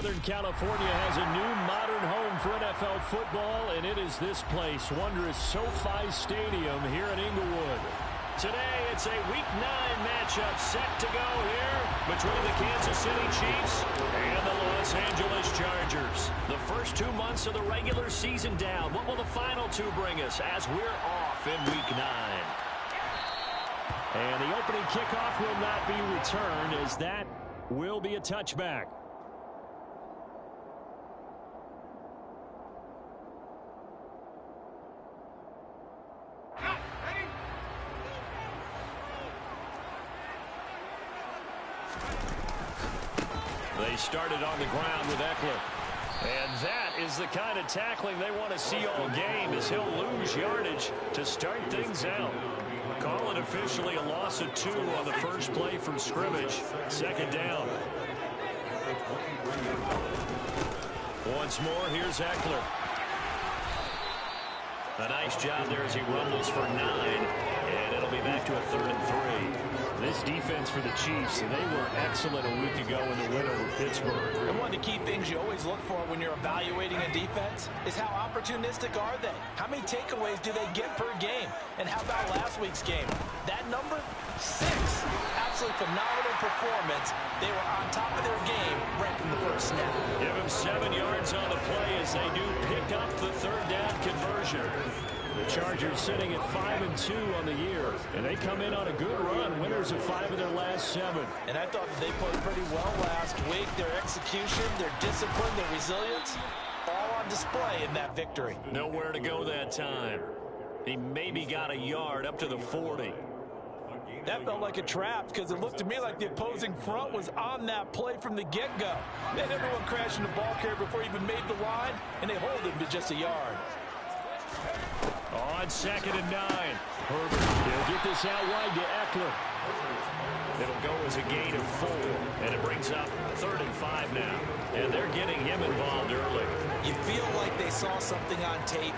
Southern California has a new modern home for NFL football, and it is this place, wondrous SoFi Stadium here in Inglewood. Today, it's a Week 9 matchup set to go here between the Kansas City Chiefs and the Los Angeles Chargers. The first 2 months of the regular season down. What will the final 2 bring us as we're off in Week 9? And the opening kickoff will not be returned, as that will be a touchback. They started on the ground with Eckler. And that is the kind of tackling they want to see all game, as he'll lose yardage to start things out. Call it officially a loss of 2 on the first play from scrimmage. Second down. Once more, here's Eckler. A nice job there as he rumbles for 9. And it'll be back to a 3rd and 3. This defense for the Chiefs, they were excellent a week ago in the win over Pittsburgh. And one of the key things you always look for when you're evaluating a defense is how opportunistic are they? How many takeaways do they get per game? And how about last week's game? That number, 6. Absolutely phenomenal performance. They were on top of their game right from the first snap. Give them 7 yards on the play as they do pick up the 3rd down conversion. The Chargers sitting at 5-2 on the year, and they come in on a good run, winners of 5 of their last 7. And I thought that they played pretty well last week. Their execution, their discipline, their resilience, all on display in that victory. Nowhere to go that time. He maybe got a yard up to the 40. That felt like a trap because it looked to me like the opposing front was on that play from the get-go. Then everyone crashed in the ball carrier before he even made the line, and they hold him to just a yard. On 2nd and 9. Herbert, he'll get this out wide to Eckler. It'll go as a gain of 4, and it brings up 3rd and 5 now. And they're getting him involved early. You feel like they saw something on tape,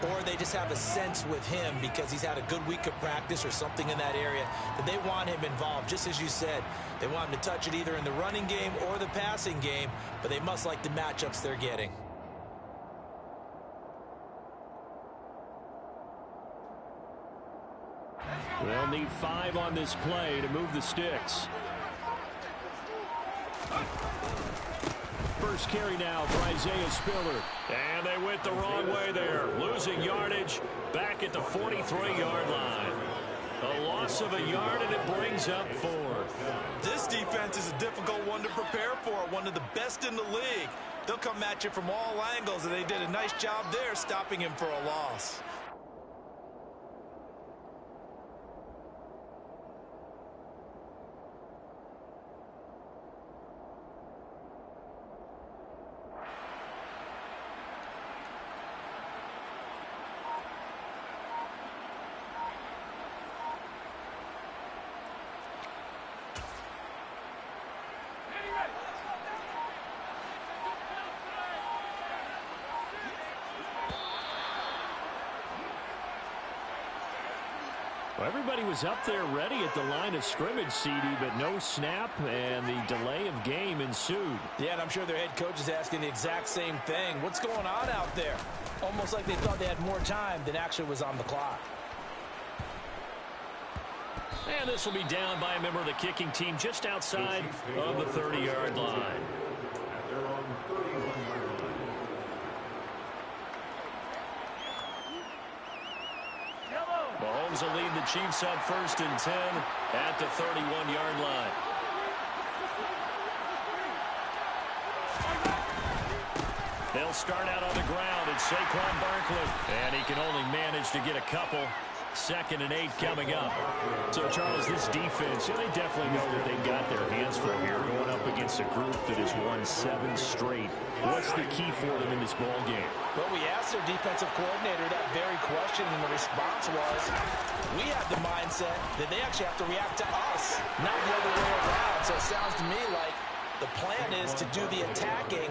or they just have a sense with him because he's had a good week of practice or something in that area that they want him involved. Just as you said, they want him to touch it either in the running game or the passing game, but they must like the matchups they're getting. They'll need 5 on this play to move the sticks. First carry now for Isaiah Spiller. And they went the wrong way there. Losing yardage back at the 43-yard line. A loss of a yard, and it brings up 4th. This defense is a difficult one to prepare for, one of the best in the league. They'll come at you from all angles, and they did a nice job there stopping him for a loss. Well, everybody was up there ready at the line of scrimmage, CD, but no snap, and the delay of game ensued. Yeah, and I'm sure their head coach is asking the exact same thing. What's going on out there? Almost like they thought they had more time than actually was on the clock. And this will be down by a member of the kicking team just outside of the 30-yard line. Mahomes will lead the Chiefs up 1st and 10 at the 31-yard line. They'll start out on the ground. It's Saquon Barkley, and he can only manage to get a couple. 2nd and 8 coming up. So, Charles, this defense, they definitely know that they've got their hands full here going up against a group that has won 7 straight. What's the key for them in this ball game? Well, we asked their defensive coordinator that very question, and the response was, we have the mindset that they actually have to react to us, not the other way around. So it sounds to me like the plan is to do the attacking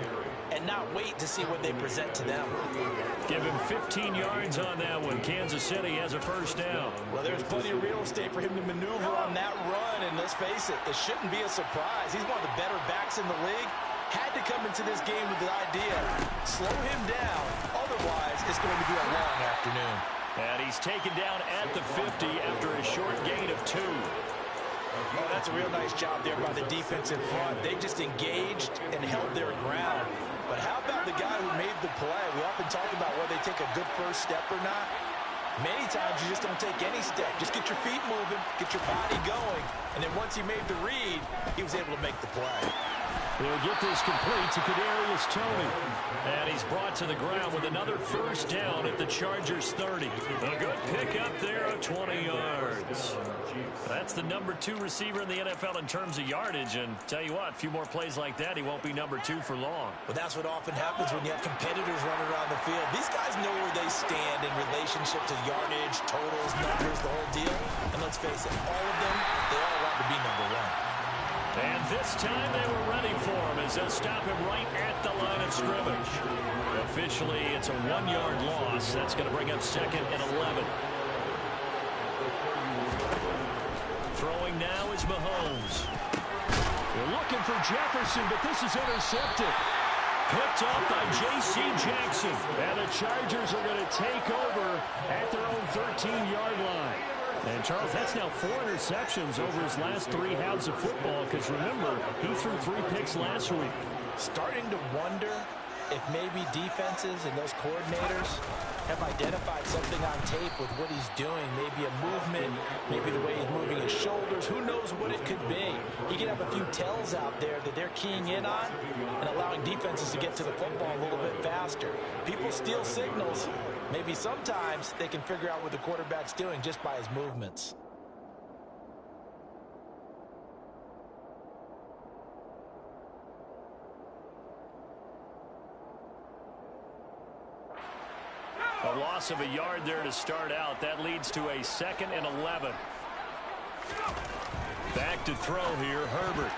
and not wait to see what they present to them. Give him 15 yards on that one. Kansas City has a 1st down. Well, there's plenty of real estate for him to maneuver on that run, and let's face it, it shouldn't be a surprise. He's one of the better backs in the league. had to come into this game with the idea, slow him down, otherwise it's going to be a long afternoon. And he's taken down at the 50 after a short gain of 2. Oh, that's a real nice job there by the defense in front. They just engaged and held their ground. But how about the guy who made the play? We often talk about whether they take a good first step or not. Many times you just don't take any step. Just get your feet moving, get your body going, and then once he made the read, he was able to make the play. They'll get this complete to Kadarius Toney. And he's brought to the ground with another first down at the Chargers 30. A good pickup there of 20 yards. That's the number 2 receiver in the NFL in terms of yardage. And tell you what, a few more plays like that, he won't be number 2 for long. Well, that's what often happens when you have competitors running around the field. These guys know where they stand in relationship to yardage, totals, numbers, the whole deal. And let's face it, all of them, they all want to be number 1. And this time they were ready for him as they'll stop him right at the line of scrimmage. Officially, it's a 1-yard loss. That's going to bring up 2nd and 11. Throwing now is Mahomes. They're looking for Jefferson, but this is intercepted. Picked up by J.C. Jackson. And the Chargers are going to take over at their own 13-yard line. And, Charles, that's now 4 interceptions over his last 3 halves of football because, remember, he threw 3 picks last week. Starting to wonder if maybe defenses and those coordinators have identified something on tape with what he's doing. Maybe a movement, maybe the way he's moving his shoulders. Who knows what it could be? He could have a few tells out there that they're keying in on and allowing defenses to get to the football a little bit faster. People steal signals. Maybe sometimes they can figure out what the quarterback's doing just by his movements. A loss of a yard there to start out. That leads to a 2nd and 11. Back to throw here, Herbert.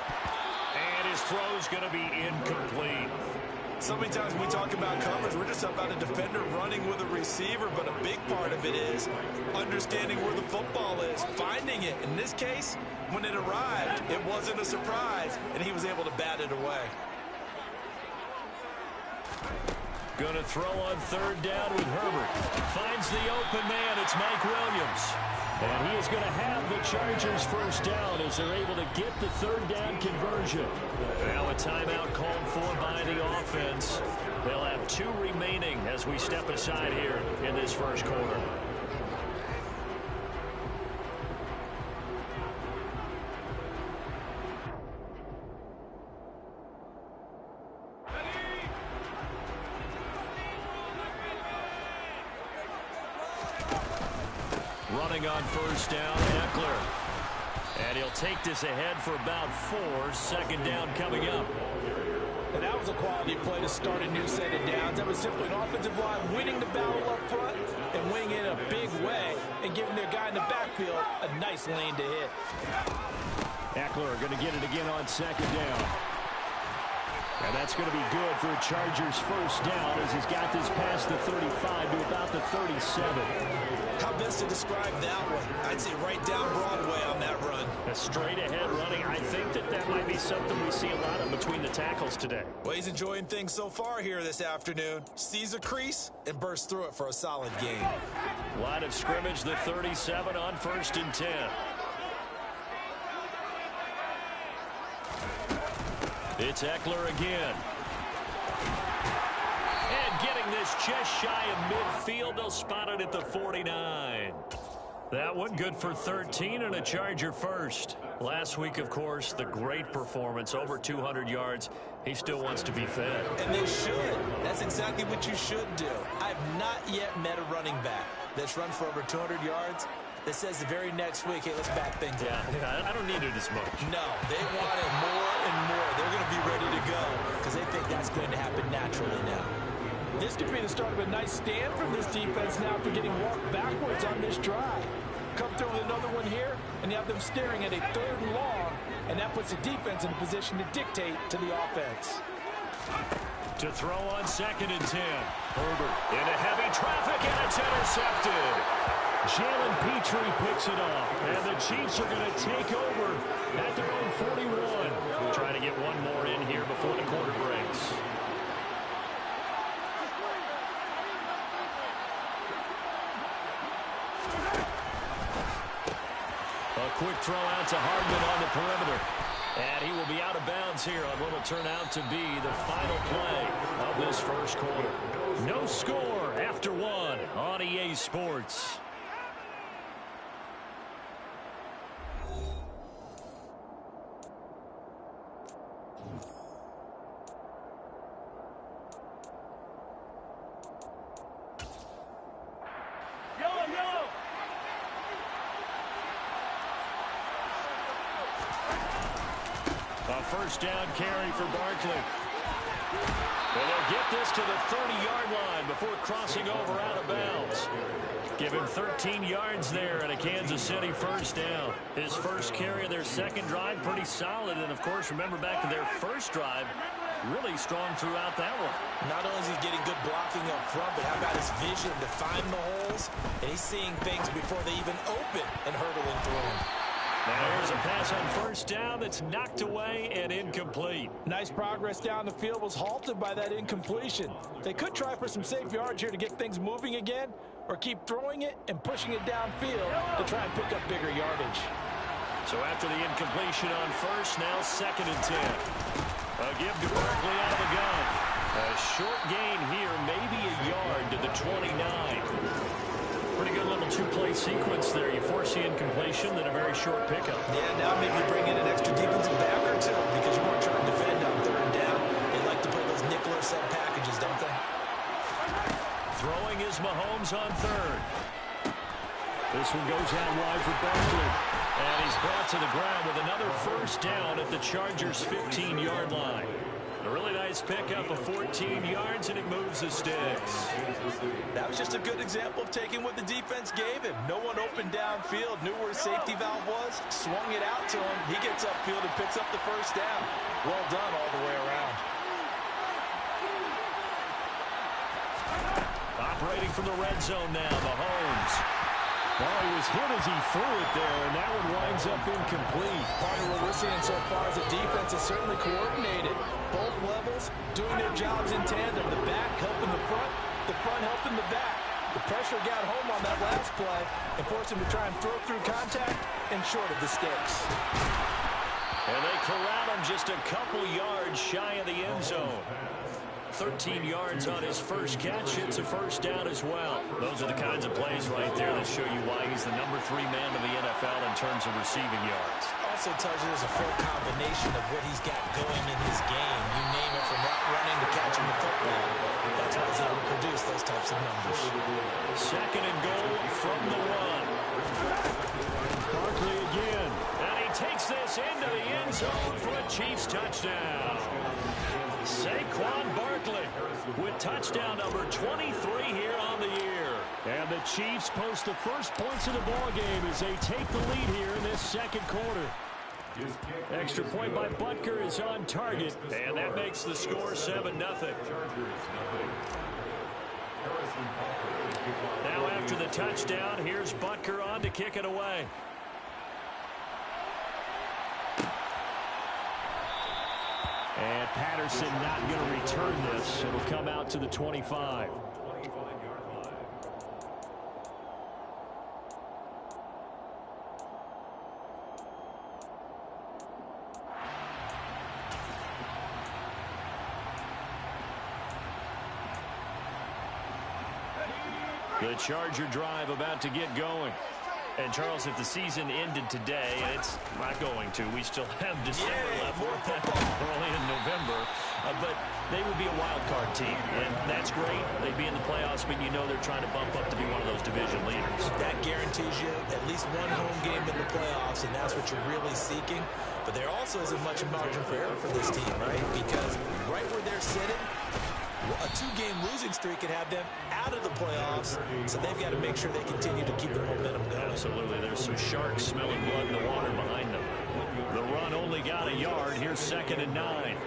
And his throw's going to be incomplete. So many times when we talk about coverage, we're just about a defender running with a receiver, but a big part of it is understanding where the football is, finding it. In this case, when it arrived, it wasn't a surprise, and he was able to bat it away. Going to throw on 3rd down with Herbert. Finds the open man. It's Mike Williams. And he is going to have the Chargers first down as they're able to get the 3rd down conversion. Now a timeout called for by the offense. They'll have 2 remaining as we step aside here in this first quarter. Running on first down, Eckler. And he'll take this ahead for about 4. 2nd down coming up. And that was a quality play to start a new set of downs. That was simply an offensive line winning the battle up front and winning it in a big way and giving their guy in the backfield a nice lane to hit. Eckler going to get it again on 2nd down. And that's going to be good for a Chargers first down as he's got this past the 35 to about the 37. How best to describe that one? I'd say right down Broadway on that run. A straight-ahead running. I think that might be something we see a lot of between the tackles today. Well, he's enjoying things so far here this afternoon. Sees a crease and bursts through it for a solid gain. Line of scrimmage, the 37 on 1st and 10. It's Eckler again. And getting this just shy of midfield. They'll spot it at the 49. That one good for 13 and a Charger first. Last week, of course, the great performance, over 200 yards. He still wants to be fed. And they should. That's exactly what you should do. I've not yet met a running back that's run for over 200 yards that says the very next week, hey, let's back things up. Yeah, I don't need it as much. No, they want it more and more. They're going to be ready to go because they think that's going to happen naturally now. This could be the start of a nice stand from this defense now after getting walked backwards on this drive. Come through with another one here, and you have them staring at a 3rd and long, and that puts the defense in a position to dictate to the offense. To throw on 2nd and 10. Herbert into heavy traffic, and it's intercepted. Jalen Petrie picks it up, and the Chiefs are going to take over at their own 41. Trying to get one more in 10 here before the quarter breaks. A quick throw out to Hardman on the perimeter. And he will be out of bounds here on what will turn out to be the final play of this first quarter. No score after one on EA Sports. First down carry for Barkley. And they'll get this to the 30-yard line before crossing over out of bounds. Give him 13 yards there and a Kansas City first down. His first carry of their second drive, pretty solid. And, of course, remember back to their first drive, really strong throughout that one. Not only is he getting good blocking up front, but how about his vision to find the holes? And he's seeing things before they even open and hurdling through them. Now here's a pass on first down that's knocked away and incomplete. Nice progress down the field, was halted by that incompletion. They could try for some safe yards here to get things moving again, or keep throwing it and pushing it downfield to try and pick up bigger yardage. So after the incompletion on first, now 2nd and 10. A give to Barkley out of the gun. A short gain here, maybe a yard to the 29. Pretty good little two-play sequence there. You force the incompletion, then a very short pickup. Yeah, now maybe bring in an extra defensive back or two because you weren't trying to defend on 3rd down. They like to play those nickel or sub packages, don't they? Throwing is Mahomes on 3rd. This one goes out wide for Barkley. And he's brought to the ground with another first down at the Chargers' 15-yard line. A really nice pickup of 14 yards, and it moves the sticks. That was just a good example of taking what the defense gave him. No one opened downfield, knew where his safety valve was, swung it out to him. He gets upfield and picks up the first down. Well done all the way around. Operating from the red zone now, Mahomes. Well, he was hit as he threw it there, and that one winds up incomplete. Part of what we're seeing so far is the defense is certainly coordinated. Both levels doing their jobs in tandem. The back helping the front helping the back. The pressure got home on that last play and forced him to try and throw through contact and short of the sticks. And they corral him just a couple yards shy of the end zone. 13 yards on his first catch. It's a first down as well. Those are the kinds of plays right there that show you why he's the number 3 man in the NFL in terms of receiving yards. Also tells you there's a full combination of what he's got going in his game. You name it, from running to catching the football. That's why he's able to produce those types of numbers. 2nd and goal from the 1. Barkley again. And he takes this into the end zone for a Chiefs touchdown. Saquon Barkley with touchdown number 23 here on the year. And the Chiefs post the first points of the ballgame as they take the lead here in this second quarter. Extra point by Butker is on target, and that makes the score 7-0. Now after the touchdown, here's Butker on to kick it away. And Patterson not going to return this. It'll come out to the 25. The Charger drive about to get going. And, Charles, if the season ended today, and it's not going to, we still have December left, early in November, but they would be a wild card team, and that's great. They'd be in the playoffs, but you know they're trying to bump up to be one of those division leaders. That guarantees you at least one home game in the playoffs, and that's what you're really seeking. But there also isn't much margin for error for this team, right? Because right where they're sitting, a 2-game losing streak could have them out of the playoffs, so they've got to make sure they continue to keep the momentum going. Absolutely. There's some sharks smelling blood in the water behind them. The run only got a yard. Here's 2nd and 9.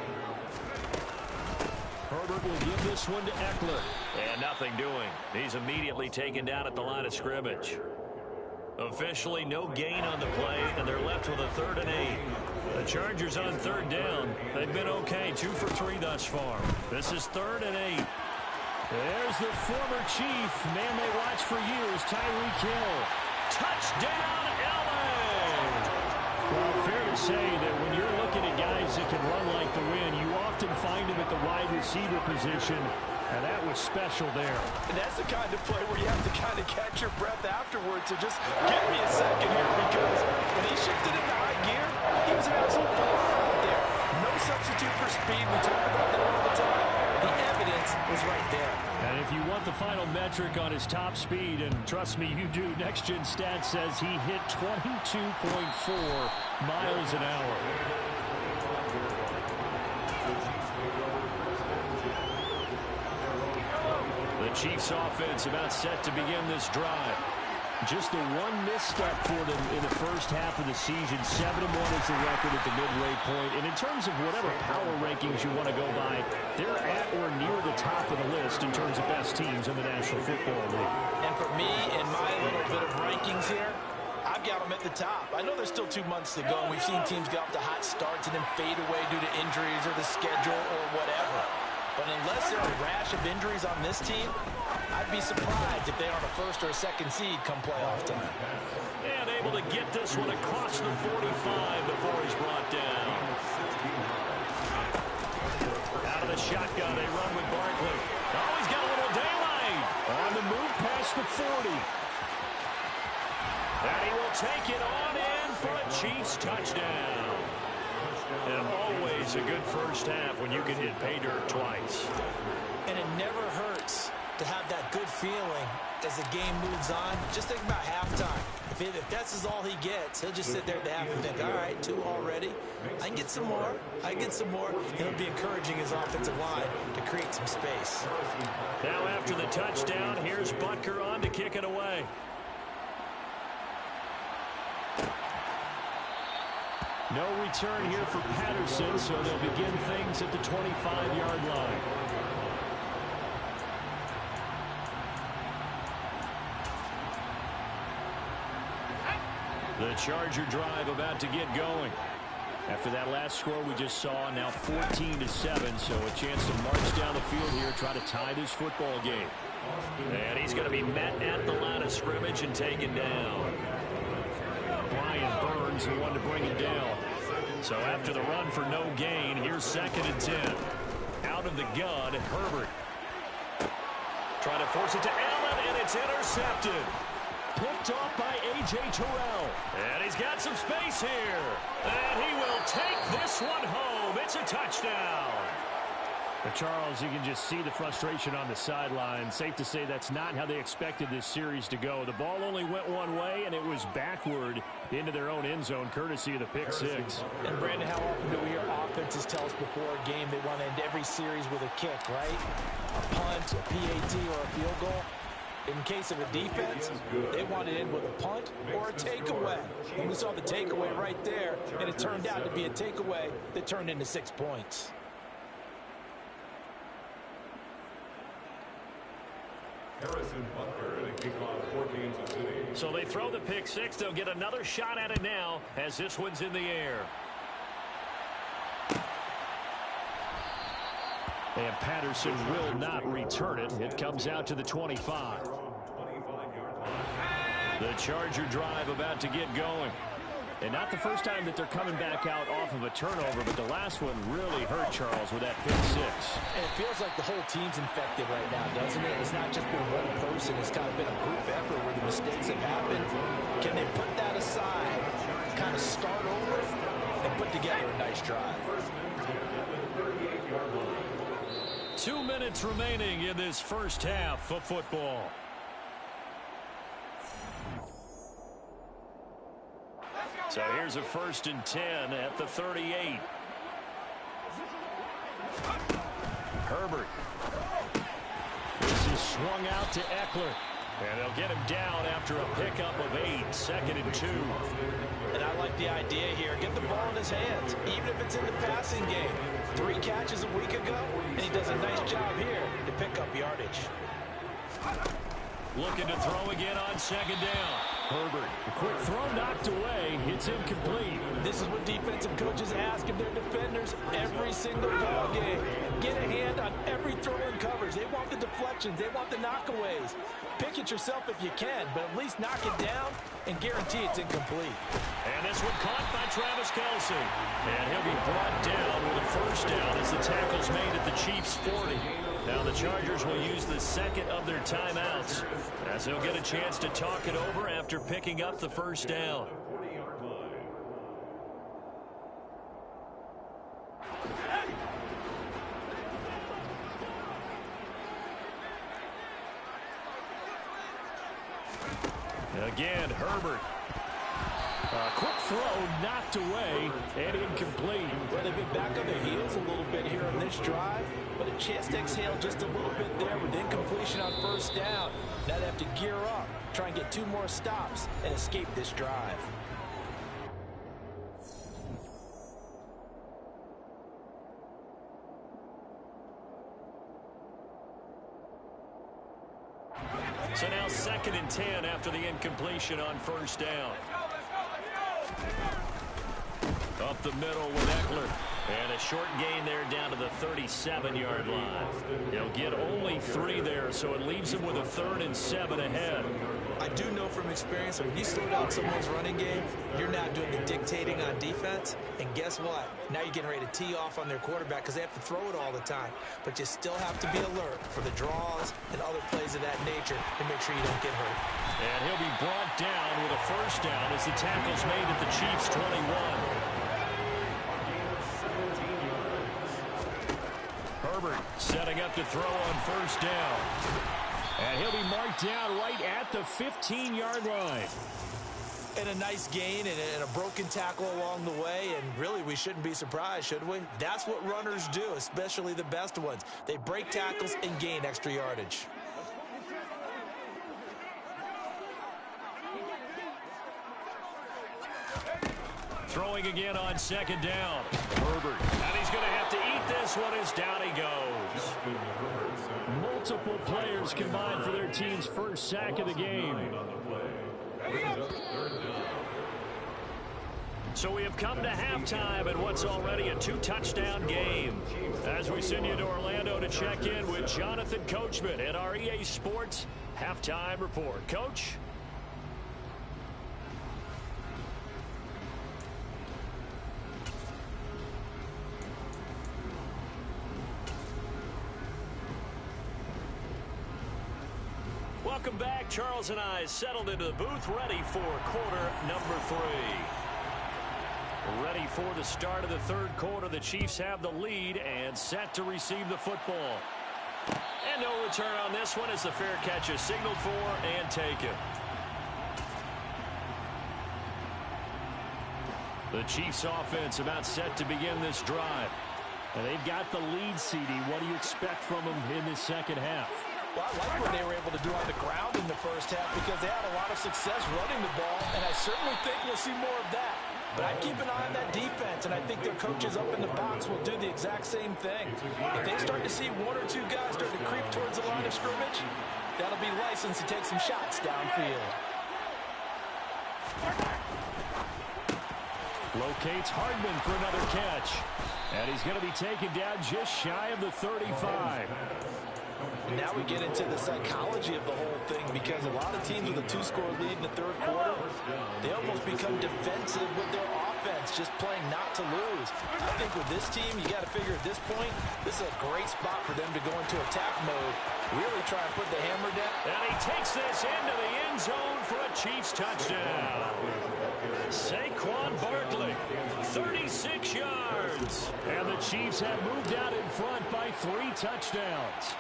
Herbert will give this one to Eckler. And nothing doing. He's immediately taken down at the line of scrimmage. Officially no gain on the play, and they're left with a 3rd and 8. The Chargers on third down. They've been okay, 2 for 3 thus far. This is 3rd and 8. There's the former Chief, man they watched for years, Tyreek Hill. Touchdown, LA! Well, fair to say that when you're looking at guys that can run like the wind, you often find them at the wide receiver position, and that was special there. And that's the kind of play where you have to kind of catch your breath afterwards. So just give me a second here, because when he shifted into high gear, he was an absolute baller out there. No substitute for speed. We talk about that all the time. The evidence was right there. And if you want the final metric on his top speed, and trust me, you do, Next Gen Stats says he hit 22.4 miles an hour. The Chiefs offense about set to begin this drive. Just the one misstep for them in the first half of the season. 7-1 is the record at the midway point. And in terms of whatever power rankings you want to go by, they're at or near the top of the list in terms of best teams in the National Football League. And for me, in my little bit of rankings here, I've got them at the top. I know there's still 2 months to go, and we've seen teams get off to hot starts and then fade away due to injuries or the schedule or whatever. But unless there are a rash of injuries on this team, I'd be surprised if they aren't a first or a second seed come playoff time. And able to get this one across the 45 before he's brought down. Out of the shotgun, they run with Barkley. Oh, he's got a little daylight. On the move past the 40. And he will take it on in for a Chiefs touchdown. And always a good first half when you can hit pay dirt twice. And it never hurts to have that good feeling as the game moves on. Just think about halftime. If that's all he gets, he'll just sit there at the half and think, all right, 2 already. I can get some more. I can get some more. He'll be encouraging his offensive line to create some space. Now after the touchdown, here's Butker on to kick it away. No return here for Patterson, so they'll begin things at the 25-yard line. The Charger drive about to get going. After that last score we just saw, now 14-7, so a chance to march down the field here, try to tie this football game. And he's going to be met at the line of scrimmage and taken down. Brian Burns, the one to bring it down. So after the run for no gain, here's 2nd and 10. Out of the gun, Herbert. Trying to force it to Allen, and it's intercepted. Picked off by A.J. Terrell. And he's got some space here. And he will take this one home. It's a touchdown. But Charles, you can just see the frustration on the sideline. Safe to say that's not how they expected this series to go. The ball only went one way, and it was backward into their own end zone, courtesy of the pick six. And, Brandon, how often do we hear offenses tell us before a game they want to end every series with a kick, right? A punt, a PAT, or a field goal. In case of a defense, they want to end with a punt or a takeaway. And we saw the takeaway right there, and it turned out to be a takeaway that turned into 6 points. Harrison Butker and a kickoff for Kansas City. So they throw the pick six. They'll get another shot at it now as this one's in the air. And Patterson will not return it. It comes out to the 25. The Charger drive about to get going. And not the first time that they're coming back out off of a turnover, but the last one really hurt Charles with that pick six. And it feels like the whole team's infected right now, doesn't it? It's not just been one person. It's kind of been a group effort where the mistakes have happened. Can they put that aside, kind of start over, and put together a nice drive? 2 minutes remaining in this first half of football. So here's a 1st and 10 at the 38. Herbert. This is swung out to Eckler. And they'll get him down after a pickup of 8, 2nd and 2. And I like the idea here. Get the ball in his hands, even if it's in the passing game. 3 catches a week ago, and he does a nice job here to pick up yardage. Looking to throw again on 2nd down. Herbert, a quick throw knocked away. It's incomplete. This is what defensive coaches ask of their defenders every single ball game. Get a hand on every throw in coverage. They want the deflections. They want the knockaways. Pick it yourself if you can, but at least knock it down and guarantee it's incomplete. And this one caught by Travis Kelce. And he'll be brought down with a first down as the tackle's made at the Chiefs' 40. Now the Chargers will use the second of their timeouts as they'll get a chance to talk it over after picking up the first down. Again, Herbert. A quick throw knocked away and incomplete. Well, they've been back on their heels a little bit here on this drive, but a chance to exhale just a little bit there with incompletion on first down. Now they have to gear up, try and get 2 more stops and escape this drive. So now 2nd and 10 after the incompletion on first down. Up the middle with Eckler. And a short gain there down to the 37-yard line. He'll get only 3 there, so it leaves him with a 3rd and 7 ahead. I do know from experience that when you slow down someone's running game, you're now doing the dictating on defense. And guess what? Now you're getting ready to tee off on their quarterback because they have to throw it all the time. But you still have to be alert for the draws and other plays of that nature to make sure you don't get hurt. And he'll be brought down with a first down as the tackle's made at the Chiefs' 21. Herbert setting up to throw on first down. And he'll be marked down right at the 15-yard line. And a nice gain and a broken tackle along the way. And really, we shouldn't be surprised, should we? That's what runners do, especially the best ones. They break tackles and gain extra yardage. Throwing again on 2nd down. Herbert. And he's going to have to eat this one as down he goes. Multiple players combined for their team's first sack of the game. So we have come to halftime in what's already a 2-touchdown game. As we send you to Orlando to check in with Jonathan Coachman at our EA Sports Halftime Report. Coach? Welcome back. Charles and I settled into the booth, ready for quarter number 3. Ready for the start of the 3rd quarter. The Chiefs have the lead and set to receive the football. And no return on this one as the fair catch is signaled for and taken. The Chiefs offense about set to begin this drive. And they've got the lead, CD. What do you expect from them in this second half? Well, I like what they were able to do on the ground in the first half because they had a lot of success running the ball, and I certainly think we'll see more of that. But I'd keep an eye on that defense, and I think their coaches up in the box will do the exact same thing. If they start to see 1 or 2 guys start to creep towards the line of scrimmage, that'll be license to take some shots downfield. Locates Hardman for another catch. And he's going to be taken down just shy of the 35. And now we get into the psychology of the whole thing because a lot of teams with a 2-score lead in the 3rd quarter, they almost become defensive with their offense, just playing not to lose. I think with this team, you got to figure at this point, this is a great spot for them to go into attack mode, really try and put the hammer down. And he takes this into the end zone for a Chiefs touchdown. Saquon Barkley, 36 yards. And the Chiefs have moved out in front by 3 touchdowns.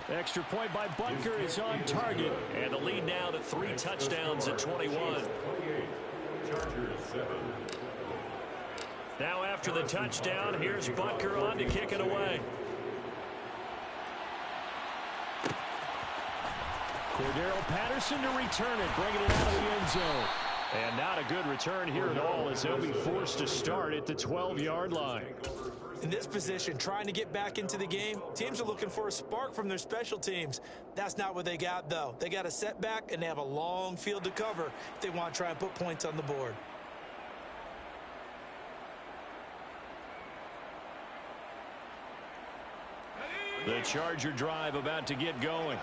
Extra point by Butker is on target. And the lead now to 3 touchdowns at 21. Now after the touchdown, here's Butker on to kick it away. Cordero Patterson to return it, bringing it out of the end zone. And not a good return here at all as they'll be forced to start at the 12-yard line. In this position, trying to get back into the game, teams are looking for a spark from their special teams. That's not what they got, though. They got a setback, and they have a long field to cover if they want to try and put points on the board. The Charger drive about to get going.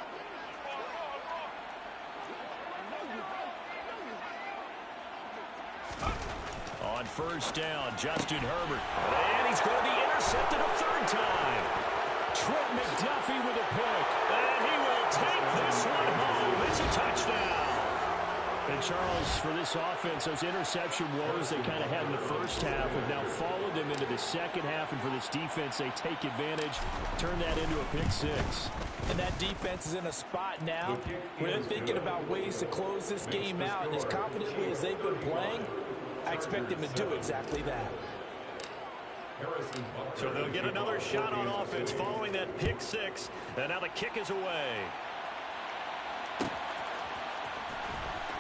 On first down, Justin Herbert. And he's going to be intercepted a third time. Trent McDuffie with a pick. And he will take this one home. It's a touchdown. And Charles, for this offense, those interception woes they kind of had in the first half have now followed them into the second half. And for this defense, they take advantage, turn that into a pick six. And that defense is in a spot now where they're thinking about ways to close this game out. And as confidently as they've been playing, I expect them to do exactly that. So they'll get another shot on offense following that pick six. And now the kick is away.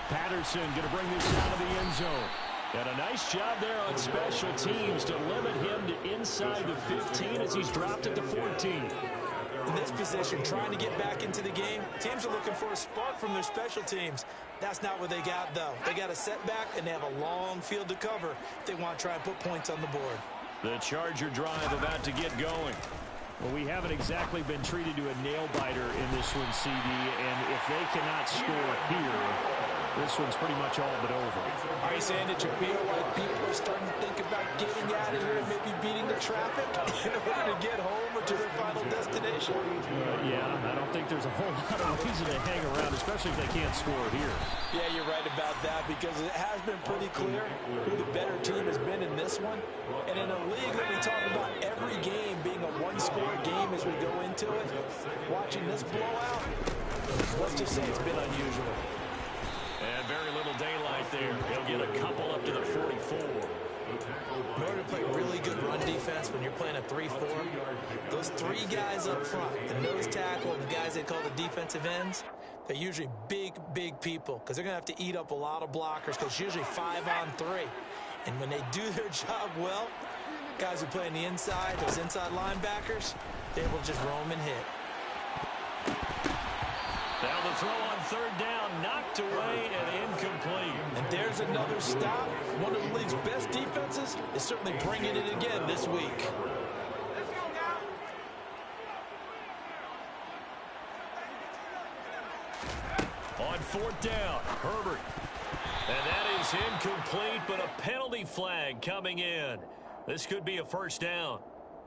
Patterson going to bring this out of the end zone. And a nice job there on special teams to limit him to inside the 15 as he's dropped it to 14. In this position, trying to get back into the game, teams are looking for a spark from their special teams. That's not what they got, though. They got a setback, and they have a long field to cover if they want to try and put points on the board. The Charger drive about to get going. Well, we haven't exactly been treated to a nail-biter in this one, CD, and if they cannot score here, this one's pretty much all but over. Are you saying that you feel like people are starting to think about getting out of here and maybe beating the traffic in order to get home or to their final destination? Yeah, I don't think there's a whole lot of reason to hang around, especially if they can't score here. Yeah, you're right about that because it has been pretty clear who the better team has been in this one. And in a league that we talk about every game being a one-score game as we go into it, watching this blowout, let's just say it's been unusual. And very little daylight there. He'll get a couple up to the 44. In order to play really good run defense when you're playing a 3-4, those three guys up front, the nose tackle and the guys they call the defensive ends, they're usually big, big people because they're going to have to eat up a lot of blockers because it's usually 5-on-3. And when they do their job well, guys who play on the inside, those inside linebackers, they will just roam and hit. Now the throw on third down, knocked away and incomplete. And there's another stop. One of the league's best defenses is certainly bringing it again this week. On fourth down, Herbert. And that is incomplete, but a penalty flag coming in. This could be a first down.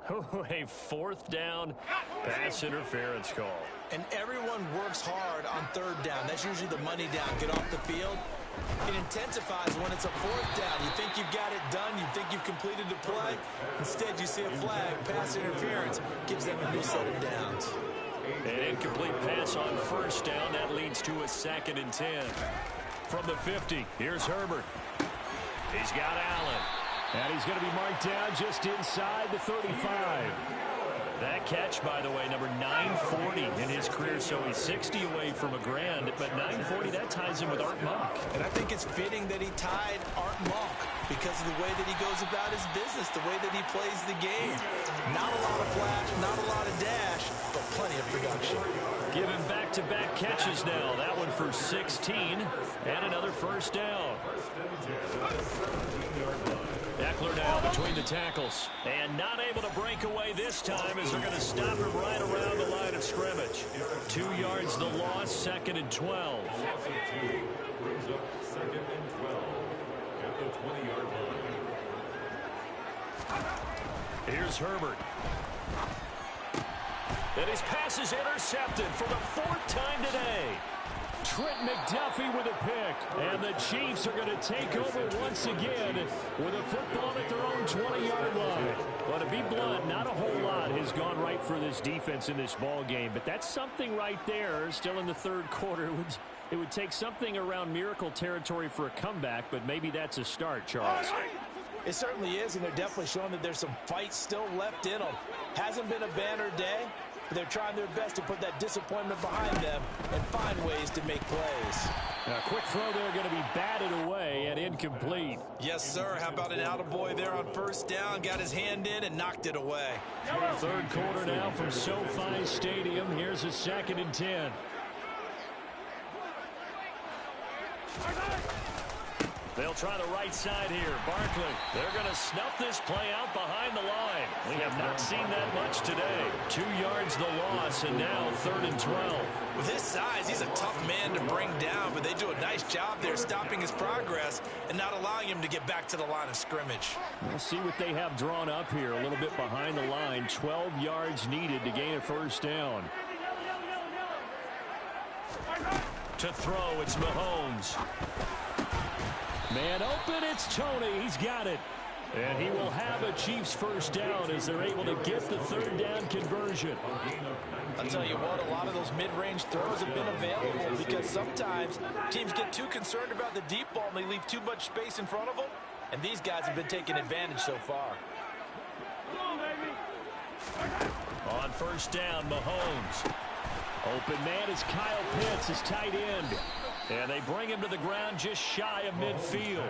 A fourth down pass interference call. And everyone works hard on third down. That's usually the money down, get off the field. It intensifies when it's a fourth down. You think you've got it done. You think you've completed the play. Instead, you see a flag, pass interference, gives them a new set of downs. An incomplete pass on first down. That leads to a 2nd and 10. From the 50, here's Herbert. He's got Allen. And he's going to be marked down just inside the 35. That catch, by the way, number 940 in his career, so he's 60 away from a grand, but 940, that ties him with Art Monk. And I think it's fitting that he tied Art Monk because of the way that he goes about his business, the way that he plays the game. Not a lot of flash, not a lot of dash, but plenty of production. Give him back-to-back catches now. That one for 16, and another first down. Eckler now between the tackles. And not able to break away this time as they're going to stop him right around the line of scrimmage. 2 yards the loss, 2nd and 12. Brings up 2nd and 12 at the 20-yard line. Here's Herbert. And his pass is intercepted for the 4th time today. Trent McDuffie with a pick. And the Chiefs are going to take over once again with a football at their own 20-yard line. Well, to be blunt, not a whole lot has gone right for this defense in this ball game. But that's something right there, still in the third quarter. It would take something around miracle territory for a comeback, but maybe that's a start, Charles. It certainly is, and they're definitely showing that there's some fight still left in them. Hasn't been a banner day, but they're trying their best to put that disappointment behind them and find ways to make plays. A quick throw there going to be batted away and incomplete. Yes, sir. How about an attaboy there on first down? Got his hand in and knocked it away. Third quarter now from SoFi Stadium. Here's a 2nd and 10. They'll try the right side here. Barkley. They're going to snuff this play out behind the line. We have not seen that much today. 2 yards the loss, and now 3rd and 12. With his size, he's a tough man to bring down, but they do a nice job there stopping his progress and not allowing him to get back to the line of scrimmage. We'll see what they have drawn up here. A little bit behind the line. 12 yards needed to gain a first down. To throw, it's Mahomes. Man open, it's Tony. He's got it. And he will have a Chiefs first down as they're able to get the 3rd down conversion. I'll tell you what, a lot of those mid-range throws have been available because sometimes teams get too concerned about the deep ball and they leave too much space in front of them. And these guys have been taking advantage so far. On first down, Mahomes. Open man is Kyle Pitts, his tight end. And they bring him to the ground just shy of midfield.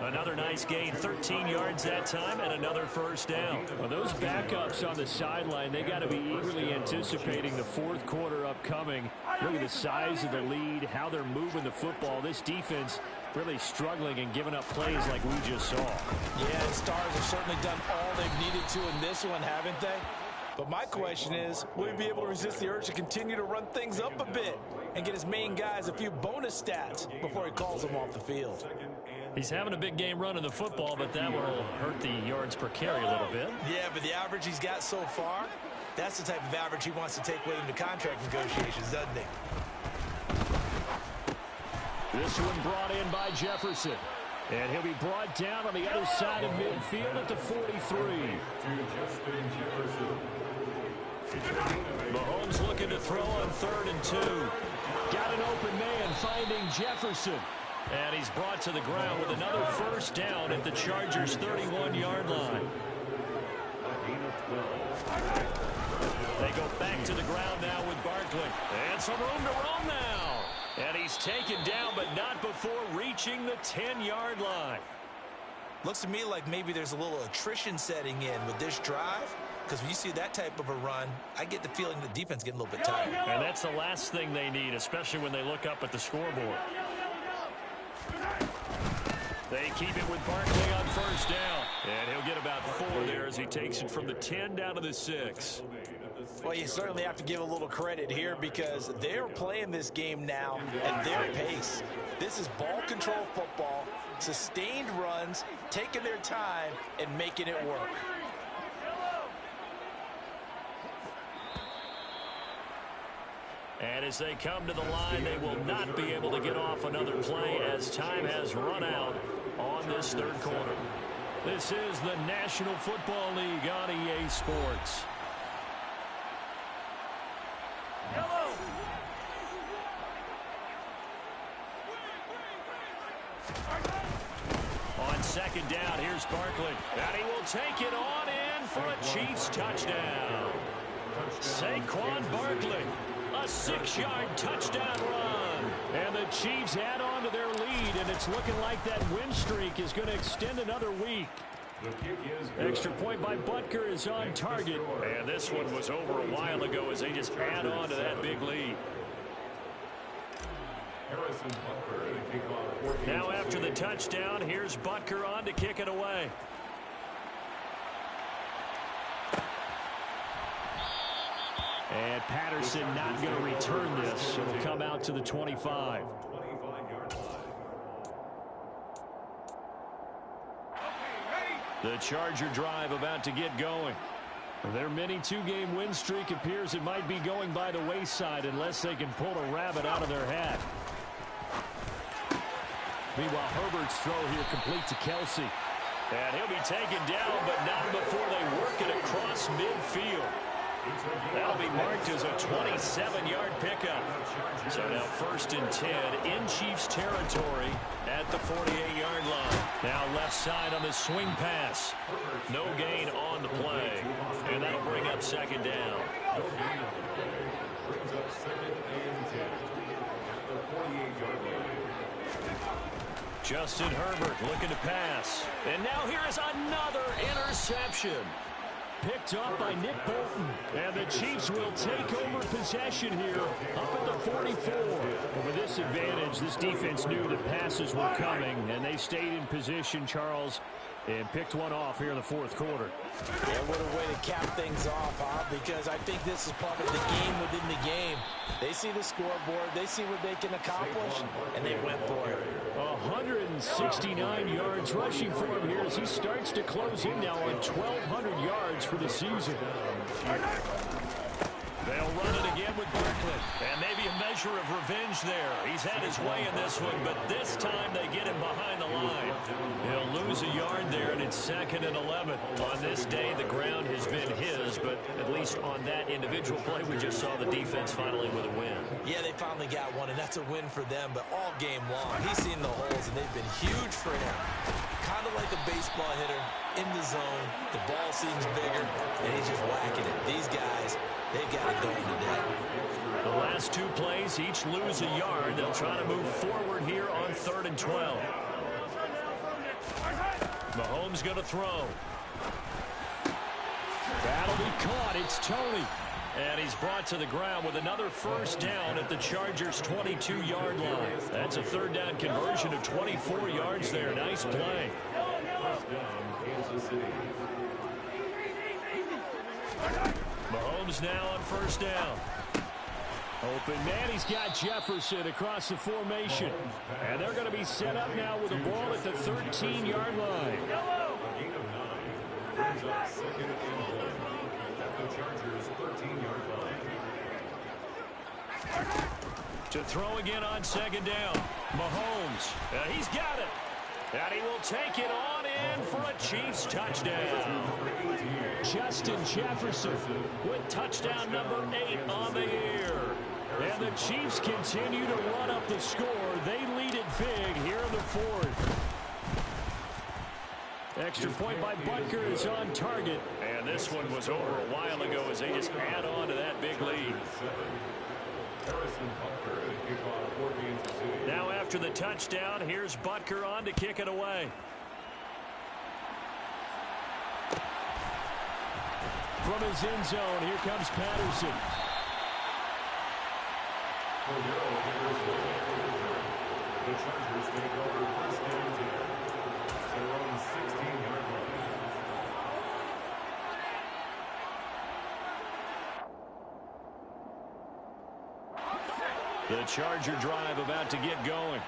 Another nice gain, 13 yards that time, and another first down. Well, those backups on the sideline, they got to be eagerly anticipating the 4th quarter upcoming. Look at the size of the lead, how they're moving the football. This defense really struggling and giving up plays like we just saw. Yeah, the Stars have certainly done all they've needed to in this one, haven't they? But my question is, will he be able to resist the urge to continue to run things up a bit and get his main guys a few bonus stats before he calls them off the field? He's having a big game running the football, but that will hurt the yards per carry a little bit. Yeah, but the average he's got so far, that's the type of average he wants to take with him to contract negotiations, doesn't he? This one brought in by Jefferson. And he'll be brought down on the other side of midfield at the 43. Mahomes looking to throw on 3rd and 2. Got an open man finding Jefferson. And he's brought to the ground with another first down at the Chargers' 31-yard line. They go back to the ground now with Barkley. And some room to roam now. And he's taken down, but not before reaching the 10-yard line. Looks to me like maybe there's a little attrition setting in with this drive. Because when you see that type of a run, I get the feeling the defense getting a little bit tired. And that's the last thing they need, especially when they look up at the scoreboard. They keep it with Barkley on first down. And he'll get about 4 there as he takes it from the 10 down to the 6. Well, you certainly have to give a little credit here because they're playing this game now at their pace. This is ball control football, sustained runs, taking their time, and making it work. And as they come to the line, they will not be able to get off another play as time has run out on this 3rd quarter. This is the National Football League on EA Sports. On 2nd down, here's Barkley. And he will take it on in for a Chiefs touchdown. Saquon Barkley. A 6-yard touchdown run. And the Chiefs add on to their lead, and it's looking like that win streak is going to extend another week. Extra point by Butker is on target. And this one was over a while ago as they just add on to that big lead. Now after the touchdown, here's Butker on to kick it away. And Patterson not going to return this. It'll come out to the 25. The Charger drive about to get going. Their mini 2-game win streak appears it might be going by the wayside unless they can pull a rabbit out of their hat. Meanwhile, Herbert's throw here complete to Kelsey. And he'll be taken down, but not before they work it across midfield. That'll be marked as a 27-yard pickup. So now 1st and 10 in Chiefs territory at the 48-yard line. Now left side on the swing pass. No gain on the play. And that'll bring up 2nd down. the 48-yard line. Justin Herbert looking to pass. And now here is another interception. Picked up by Nick Bolton. And the Chiefs will take over possession here up at the 44. And with this advantage, this defense knew that passes were coming, and they stayed in position, Charles, and picked one off here in the fourth quarter. Yeah, what a way to cap things off, huh? Because I think this is part of the game within the game. They see the scoreboard, they see what they can accomplish, and they went for it. 169 yards rushing for him here as he starts to close in now on 1,200 yards for the season. They'll run it again with Barkley. And maybe a measure of revenge there. He's had his way in this one, but this time they get him behind the line. He'll lose a yard there, and it's 2nd and 11. On this day, the ground has been his, but at least on that individual play, we just saw the defense finally with a win. Yeah, they finally got one, and that's a win for them, but all game long, he's seen the holes, and they've been huge for him. Kind of like a baseball hitter in the zone. The ball seems bigger, and he's just whacking it. These guys, they've got it going today. The last two plays each lose a yard. They'll try to move forward here on 3rd and 12. Mahomes going to throw. That'll be caught. It's Tony. And he's brought to the ground with another first down at the Chargers' 22-yard line. That's a 3rd down conversion of 24 yards there. Nice play. First down, Kansas City. Mahomes now on first down. Open man, he's got Jefferson across the formation. And they're going to be set up now with the ball at the 13-yard line. A gain of 9 brings up 2nd and 1 at the Chargers' 13-yard line. To throw again on 2nd down. Mahomes, he's got it. And he will take it on in for a Chiefs touchdown. Justin Jefferson with touchdown number 8 on the year. And the Chiefs continue to run up the score. They lead it big here in the 4th. Extra point by Butker is on target. And this one was over a while ago as they just add on to that big lead. Harrison Butker to kick off for Kansas City. Now after the touchdown, here's Butker on to kick it away. From his end zone, here comes Patterson. Cordero Patterson. The Chargers take over first down 10. Their own 16-yard line. The Charger drive about to get going.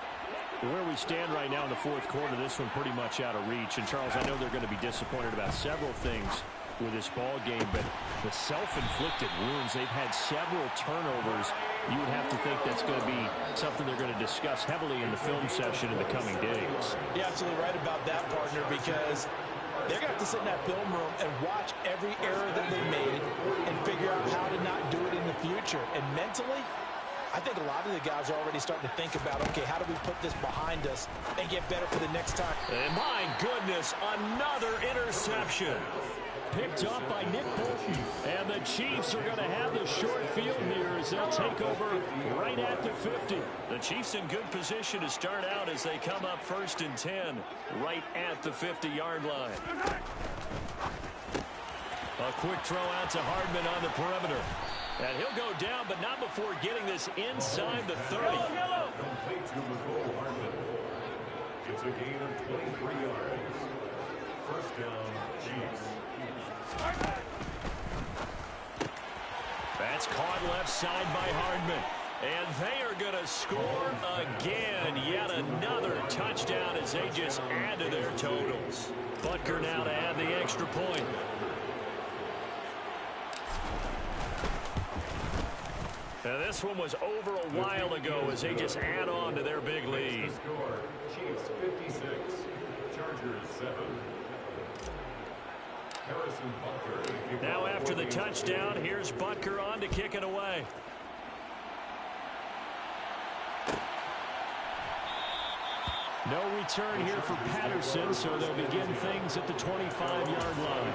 Where we stand right now in the fourth quarter, this one pretty much out of reach. And, Charles, I know they're going to be disappointed about several things with this ball game, but the self-inflicted wounds, they've had several turnovers. You would have to think that's going to be something they're going to discuss heavily in the film session in the coming days. You're absolutely right about that, partner, because they're going to have to sit in that film room and watch every error that they made and figure out how to not do it in the future. And mentally, I think a lot of the guys are already starting to think about, okay, how do we put this behind us and get better for the next time? And my goodness, another interception. Picked up by Nick Bolton. And the Chiefs are going to have the short field here as they'll take over right at the 50. The Chiefs in good position to start out as they come up 1st and 10 right at the 50-yard line. A quick throw out to Hardman on the perimeter. And he'll go down, but not before getting this inside the 30. Complete to Mecole Hardman. It's a gain of 23 yards. First down, Chiefs. That's caught left side by Hardman. And they are going to score again. Yet another touchdown as they just add to their totals. Butker now to add the extra point. Now this one was over a while ago as they just add on to their big lead. Score, Chiefs 56, Chargers 7. Harrison Butker. Now after the touchdown, here's Butker on to kick it away. No return here for Patterson, so they'll begin things at the 25-yard line.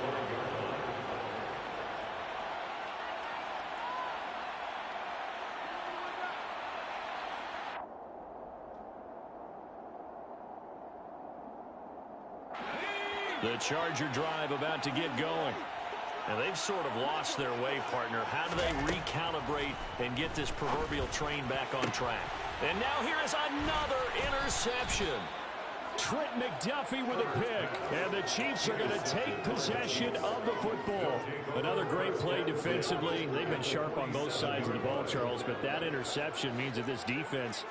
The Charger drive about to get going. And they've sort of lost their way, partner. How do they recalibrate and get this proverbial train back on track? And now here is another interception. Trent McDuffie with a pick. And the Chiefs are going to take possession of the football. Another great play defensively. They've been sharp on both sides of the ball, Charles, but that interception means that this defense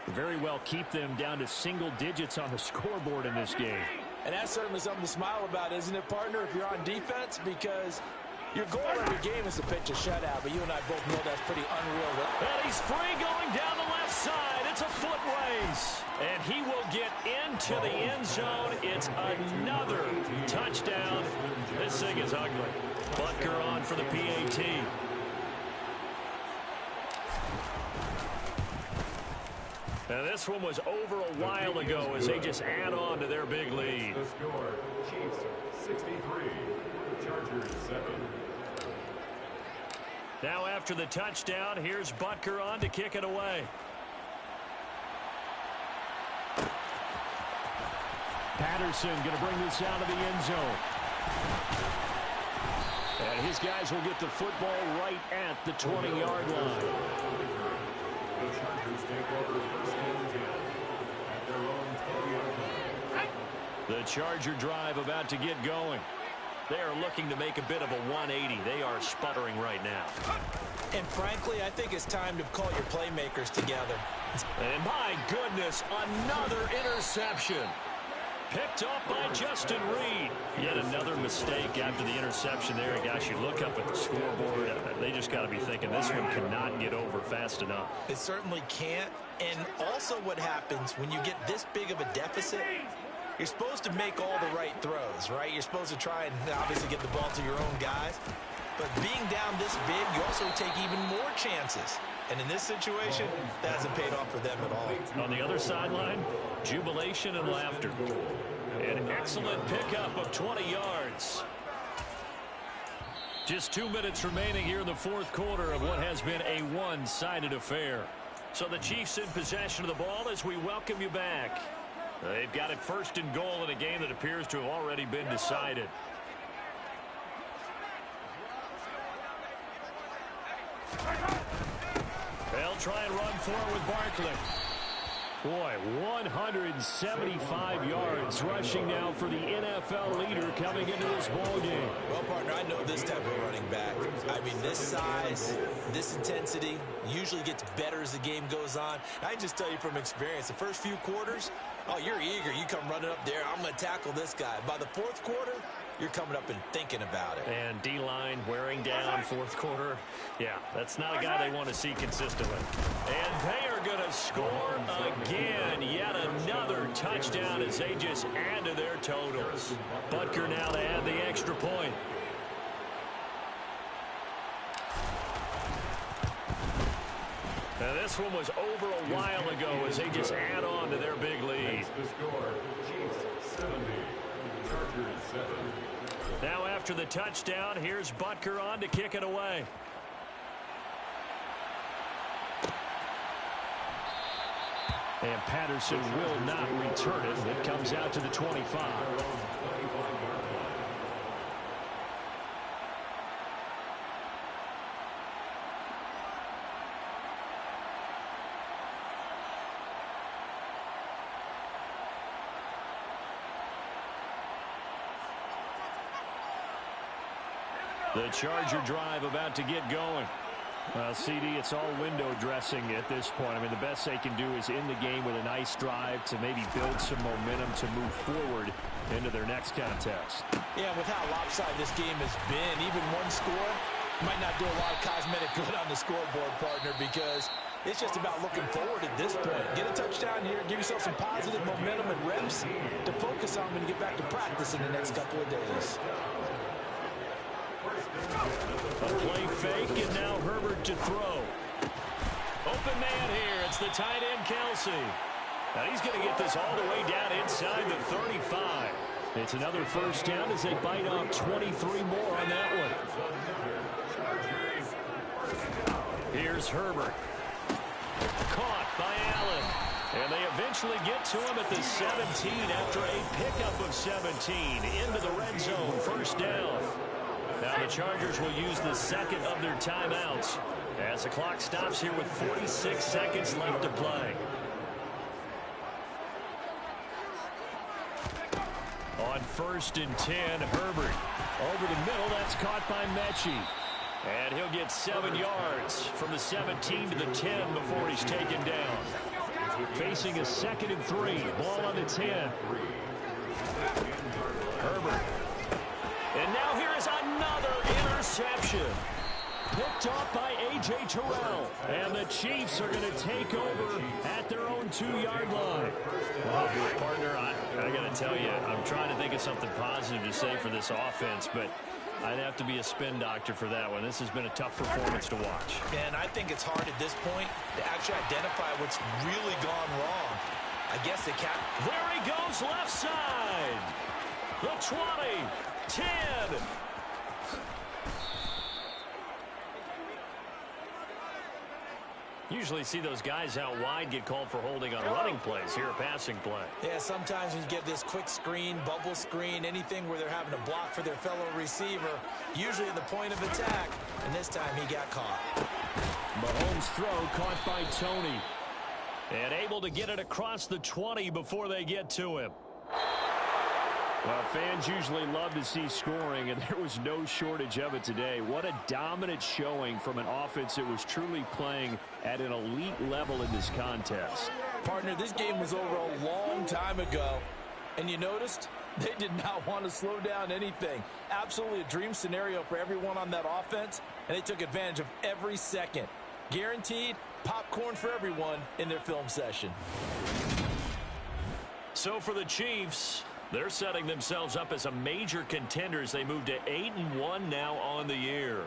very well keep them down to single digits on the scoreboard in this game. And that's certainly something to smile about, isn't it, partner, if you're on defense? Because your goal every game is to pitch a shutout, but you and I both know that's pretty unreal. And he's free going down the left side. It's a foot race. And he will get into the end zone. It's another touchdown. This thing is ugly. Butker on for the PAT. And this one was over a while ago as they just add on to their big lead. The score, Chiefs 63, Chargers 7. Now after the touchdown, here's Butker on to kick it away. Patterson going to bring this out of the end zone. And his guys will get the football right at the 20-yard line. The Chargers take over first and 10 at their own 20-yard line. The Charger drive about to get going. They are looking to make a bit of a 180. They are sputtering right now. And frankly, I think it's time to call your playmakers together. And my goodness, another interception. Picked up by Justin Reed. Yet another mistake after the interception there. And gosh, you look up at the scoreboard. They just got to be thinking this one cannot get over fast enough. It certainly can't. And also what happens when you get this big of a deficit, you're supposed to make all the right throws, right? You're supposed to try and obviously get the ball to your own guys. But being down this big, you also take even more chances. And in this situation, that hasn't paid off for them at all. On the other sideline, jubilation and laughter. An excellent pickup of 20 yards. Just 2 minutes remaining here in the fourth quarter of what has been a one-sided affair. So the Chiefs in possession of the ball as we welcome you back. They've got it first and goal in a game that appears to have already been decided. They'll try and run forward with Barkley. Boy, 175 yards rushing now for the NFL leader coming into this ball game. Well, partner, I know this type of running back. I mean, this size, this intensity usually gets better as the game goes on. I can just tell you from experience, the first few quarters, oh, you're eager. You come running up there, I'm going to tackle this guy. By the fourth quarter, you're coming up and thinking about it. And D-line wearing down fourth quarter. Yeah, that's not a guy they want to see consistently. And they are going to score again. Yet another touchdown as they just add to their totals. Butker now to add the extra point. Now this one was over a while ago as they just add on to their big lead. The score, Chiefs 70, Chargers 7. Now after the touchdown, here's Butker on to kick it away. And Patterson will not return it. It comes out to the 25. The Charger drive about to get going. Well, CD, it's all window dressing at this point. I mean, the best they can do is in the game with a nice drive to maybe build some momentum to move forward into their next contest. Yeah, with how lopsided this game has been, even one score might not do a lot of cosmetic good on the scoreboard, partner, because it's just about looking forward at this point. Get a touchdown here, give yourself some positive momentum and reps to focus on when you get back to practice in the next couple of days. A play fake, and now Herbert to throw. Open man here. It's the tight end, Kelsey. Now he's going to get this all the way down inside the 35. It's another first down as they bite off 23 more on that one. Here's Herbert. Caught by Allen. And they eventually get to him at the 17 after a pickup of 17 into the red zone. First down. Now the Chargers will use the second of their timeouts as the clock stops here with 46 seconds left to play. On 1st and 10, Herbert. Over the middle, that's caught by Mechie. And he'll get 7 yards from the 17 to the 10 before he's taken down. Facing a 2nd and 3. Ball on the 10. Herbert. And now here is another interception. Picked off by A.J. Terrell. And the Chiefs are going to take over at their own 2-yard line. Well, partner, I got to tell you, I'm trying to think of something positive to say for this offense, but I'd have to be a spin doctor for that one. This has been a tough performance to watch. And I think it's hard at this point to actually identify what's really gone wrong. I guess they can't. There he goes, left side. The 20, 10. Usually see those guys out wide get called for holding on running plays. Here, a passing play. Yeah, sometimes when you get this quick screen, bubble screen, anything where they're having to block for their fellow receiver, usually at the point of attack, and this time he got caught. Mahomes' throw caught by Tony. And able to get it across the 20 before they get to him. Well, fans usually love to see scoring, and there was no shortage of it today. What a dominant showing from an offense that was truly playing at an elite level in this contest. Partner, this game was over a long time ago, and you noticed they did not want to slow down anything. Absolutely a dream scenario for everyone on that offense, and they took advantage of every second. Guaranteed popcorn for everyone in their film session. So for the Chiefs, they're setting themselves up as a major contender as they move to 8-1 now on the year.